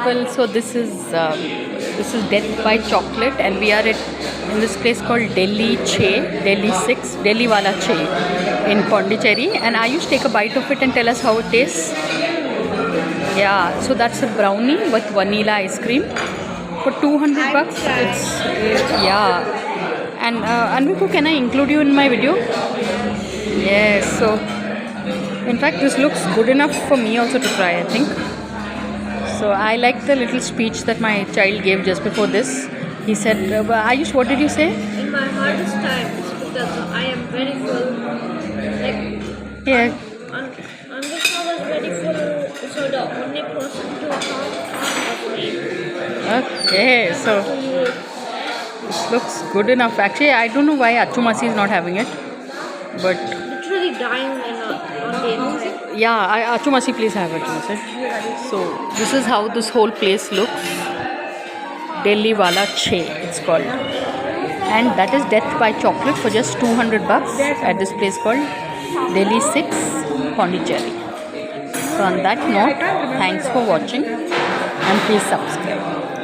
people. So this is Death by Chocolate, and we are in this place called Delhi 6, Delhi Wala Che in Pondicherry. And I used to take a bite of it and tell us how it tastes. Yeah, so that's a brownie with vanilla ice cream for 200 bucks. Yeah. And Anviku, can I include you in my video? Yes. So in fact, this looks good enough for me also to try, I think. So I like the little speech that my child gave just before this. He said, Ayush, what did you say? In my hardest times, because I am very full. Like, Yeah. Anvika was very full, so the only person to talk was me. Okay, so this looks good enough. Actually, I don't know why Achumasi is not having it, but Literally dying on the inside. yeah, Achumasi, please have it. Achumasi. So this is how this whole place looks. Delhi Wala Che, it's called, and that is Death by Chocolate for just 200 bucks at this place called Delhi 6, Pondicherry. So on that note, thanks for watching and please subscribe.